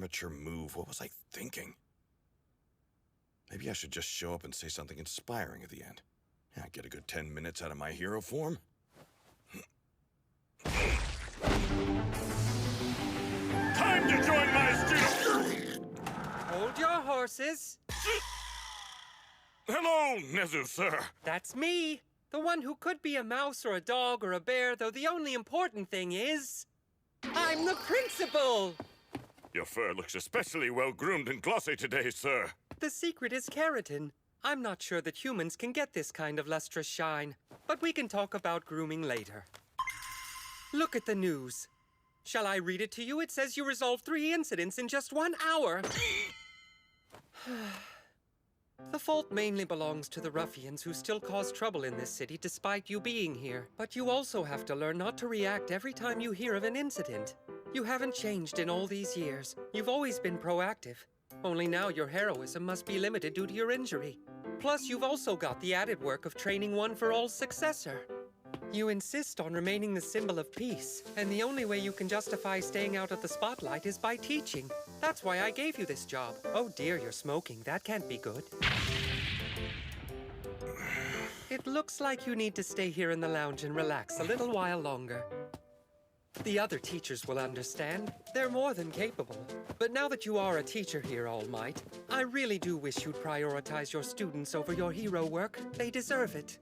amateur move. What was I thinking? Maybe I should just show up and say something inspiring at the end. Yeah, get a good 10 minutes out of my hero form. Time to join my student! Hold your horses. Hello, Nezu, sir. That's me. The one who could be a mouse or a dog or a bear, though the only important thing is... I'm the principal! Your fur looks especially well-groomed and glossy today, sir. The secret is keratin. I'm not sure that humans can get this kind of lustrous shine, but we can talk about grooming later. Look at the news. Shall I read it to you? It says you resolved 3 incidents in just 1 hour. The fault mainly belongs to the ruffians who still cause trouble in this city despite you being here. But you also have to learn not to react every time you hear of an incident. You haven't changed in all these years. You've always been proactive. Only now your heroism must be limited due to your injury. Plus, you've also got the added work of training one for all successor. You insist on remaining the symbol of peace, and the only way you can justify staying out of the spotlight is by teaching. That's why I gave you this job. Oh dear, you're smoking. That can't be good. It looks like you need to stay here in the lounge and relax a little while longer. The other teachers will understand. They're more than capable. But now that you are a teacher here, All Might, I really do wish you'd prioritize your students over your hero work. They deserve it.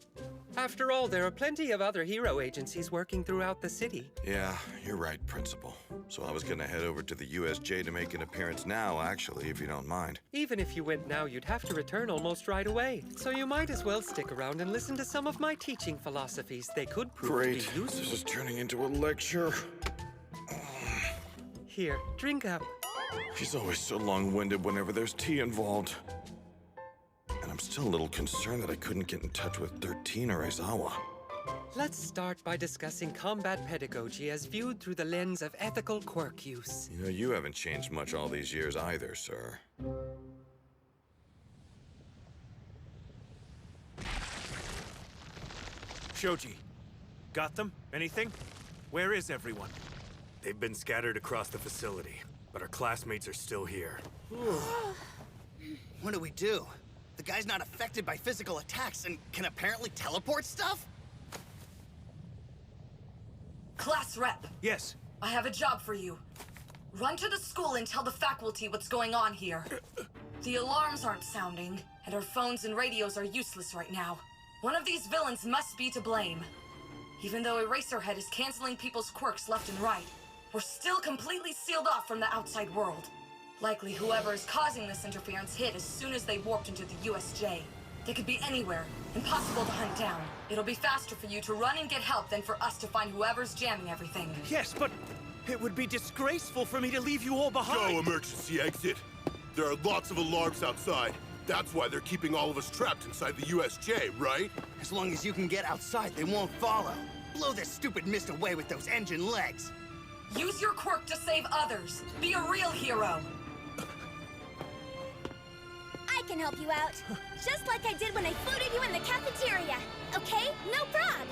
After all, there are plenty of other hero agencies working throughout the city. Yeah, you're right, Principal. So I was gonna head over to the USJ to make an appearance now, actually, if you don't mind. Even if you went now, you'd have to return almost right away. So you might as well stick around and listen to some of my teaching philosophies. They could prove to be useful. This is turning into a lecture. Here, drink up. She's always so long-winded whenever there's tea involved. And I'm still a little concerned that I couldn't get in touch with 13 or Aizawa. Let's start by discussing combat pedagogy as viewed through the lens of ethical quirk use. You know, you haven't changed much all these years either, sir. Shoji, got them? Anything? Where is everyone? They've been scattered across the facility, but our classmates are still here. What do we do? The guy's not affected by physical attacks and can apparently teleport stuff? Class rep, Yes. I have a job for you. Run to the school and tell the faculty what's going on here. The alarms aren't sounding, and our phones and radios are useless right now. One of these villains must be to blame. Even though Eraserhead is canceling people's quirks left and right, we're still completely sealed off from the outside world. Likely whoever is causing this interference hit as soon as they warped into the USJ. They could be anywhere, impossible to hunt down. It'll be faster for you to run and get help than for us to find whoever's jamming everything. Yes, but it would be disgraceful for me to leave you all behind. Go emergency exit. There are lots of alarms outside. That's why they're keeping all of us trapped inside the USJ, right? As long as you can get outside, they won't follow. Blow this stupid mist away with those engine legs. Use your quirk to save others. Be a real hero. I can help you out. Just like I did when I floated you in the cafeteria. Okay? No prob.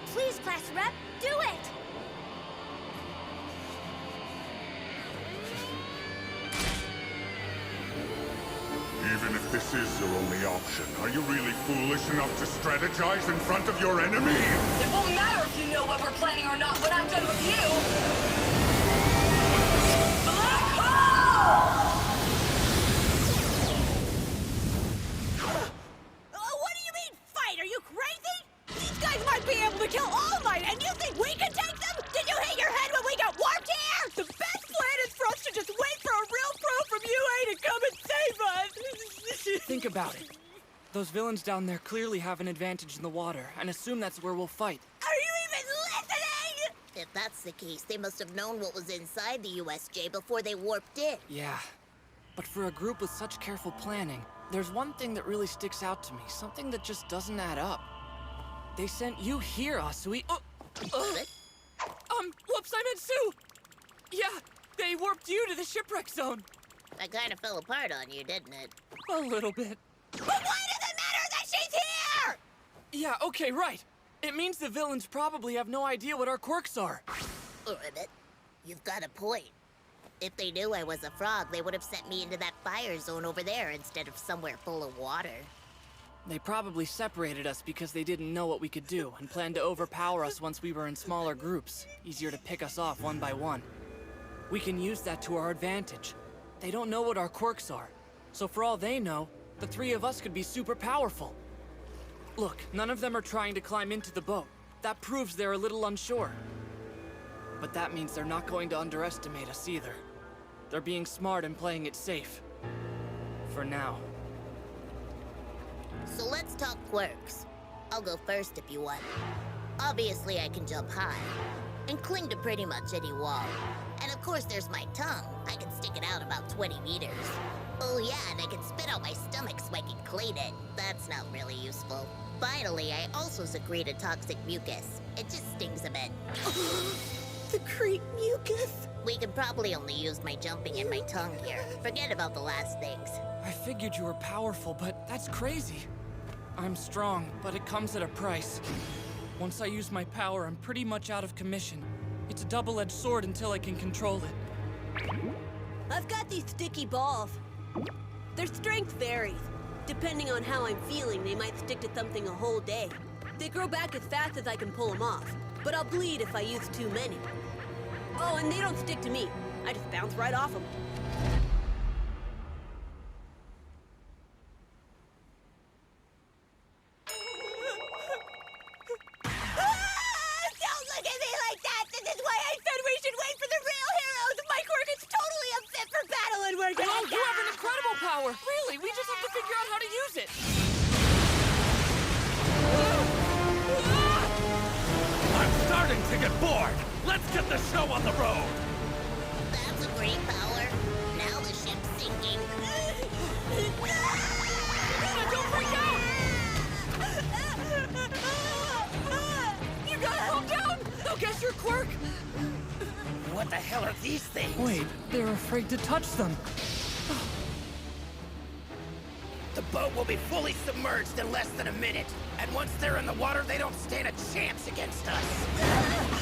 Please, class rep, do it! Even if this is your only option, are you really foolish enough to strategize in front of your enemy? It won't matter if you know what we're planning or not when I'm done with you! Black hole! What do you mean, fight? Are you crazy? These guys might be able to kill All Might, and you think we can take them? Did you hit your head when we got warped here? The best plan is for us to just wait for a real pro from UA to come and save us! Think about it. Those villains down there clearly have an advantage in the water, and assume that's where we'll fight. Are you even listening? If that's the case, they must have known what was inside the USJ before they warped in. Yeah. But for a group with such careful planning, there's one thing that really sticks out to me, something that just doesn't add up. They sent you here, Asui. Whoops, I meant Sue! Yeah, they warped you to the shipwreck zone. That kind of fell apart on you, didn't it? A little bit. But why does it matter that she's here? Yeah, okay, right. It means the villains probably have no idea what our quirks are. Ribbit, you've got a point. If they knew I was a frog, they would have sent me into that fire zone over there instead of somewhere full of water. They probably separated us because they didn't know what we could do and planned to overpower us once we were in smaller groups, easier to pick us off one by one. We can use that to our advantage. They don't know what our quirks are, so for all they know, the three of us could be super powerful. Look, none of them are trying to climb into the boat. That proves they're a little unsure. But that means they're not going to underestimate us either. They're being smart and playing it safe. For now. So let's talk quirks. I'll go first if you want. Obviously, I can jump high and cling to pretty much any wall. And of course, there's my tongue. I can stick it out about 20 meters. Oh yeah, and I can spit out my stomach so I can clean it. That's not really useful. Finally, I also secrete toxic mucus. It just stings a bit. Secrete mucus? We can probably only use my jumping and my tongue here. Forget about the last things. I figured you were powerful, but that's crazy. I'm strong, but it comes at a price. Once I use my power, I'm pretty much out of commission. It's a double-edged sword until I can control it. I've got these sticky balls. Their strength varies. Depending on how I'm feeling, they might stick to something a whole day. They grow back as fast as I can pull them off, but I'll bleed if I use too many. Oh, and they don't stick to me. I just bounce right off them. Don't look at me like that! This is why I said we should wait for the real heroes! My quirk is totally unfit for battle and we're gonna you have an incredible power! Really, we just have to figure out how to use it! I'm starting to get bored! Let's get the show on the road! That's a great power. Now the ship's sinking. Don't freak out! You gotta calm down! They'll guess your quirk! What the hell are these things? Wait, they're afraid to touch them. The boat will be fully submerged in less than a minute. And once they're in the water, they don't stand a chance against us.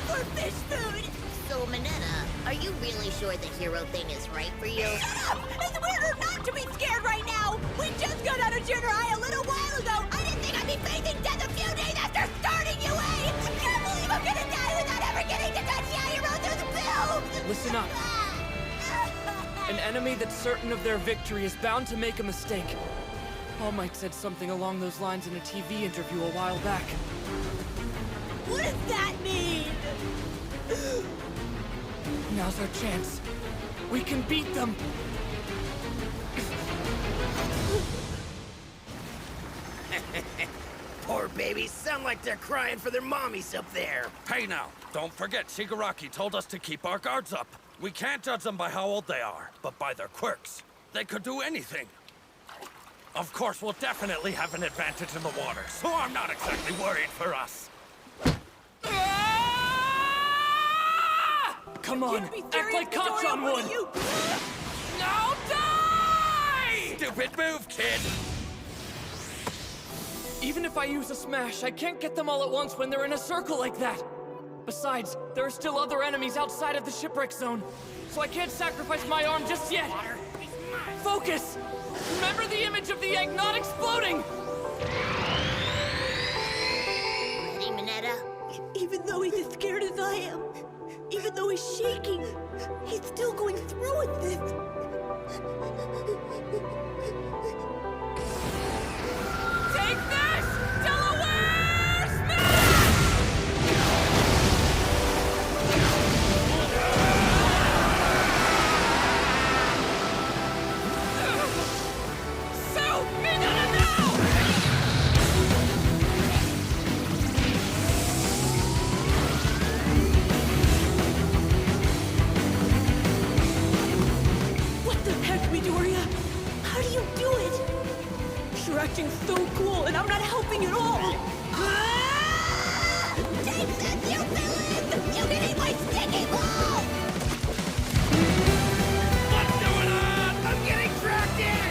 For fish food! So, Minetta, are you really sure the hero thing is right for you? Shut up! It's weirder not to be scared right now! We just got out of junior high a little while ago! I didn't think I'd be facing death a few days after starting UA! I can't believe I'm gonna die without ever getting to touch the hero through the bill! Listen up. An enemy that's certain of their victory is bound to make a mistake. All Might said something along those lines in a TV interview a while back. What does that mean? Now's our chance. We can beat them! Poor babies sound like they're crying for their mommies up there. Hey now, don't forget Shigaraki told us to keep our guards up. We can't judge them by how old they are, but by their quirks. They could do anything. Of course, we'll definitely have an advantage in the water, so I'm not exactly worried for us. Come on, act like cops on one! Now die! Stupid move, kid! Even if I use a smash, I can't get them all at once when they're in a circle like that. Besides, there are still other enemies outside of the shipwreck zone, so I can't sacrifice my arm just yet. Focus! Remember the image of the egg not exploding! Ready, Minetta? Even though he's as scared as I am, even though he's shaking, he's still going through with this. Take this! Delaware Smash! What the heck, Midoriya? How do you do it? You're acting so cool, and I'm not helping at all! Take this, you villain! You can eat my sticky ball! What's going on? I'm getting trapped in!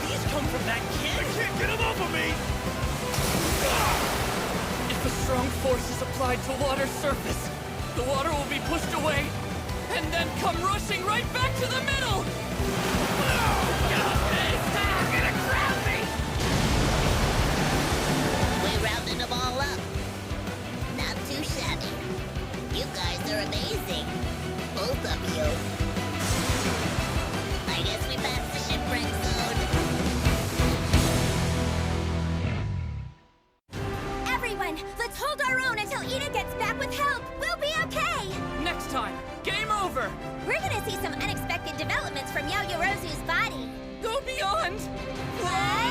These come from that kid! I can't get him off of me! If a strong force is applied to water's surface, the water will be pushed away, come rushing right back to the middle! We rounded them all up. Not too shabby. You guys are amazing. Both of you. I guess we passed the shipwreck zone. Everyone, let's hold our own until Ida gets back with help. We'll be okay. Next time, game over! We're gonna see some unexpected developments from Yaoyorozu's body. Go beyond! What?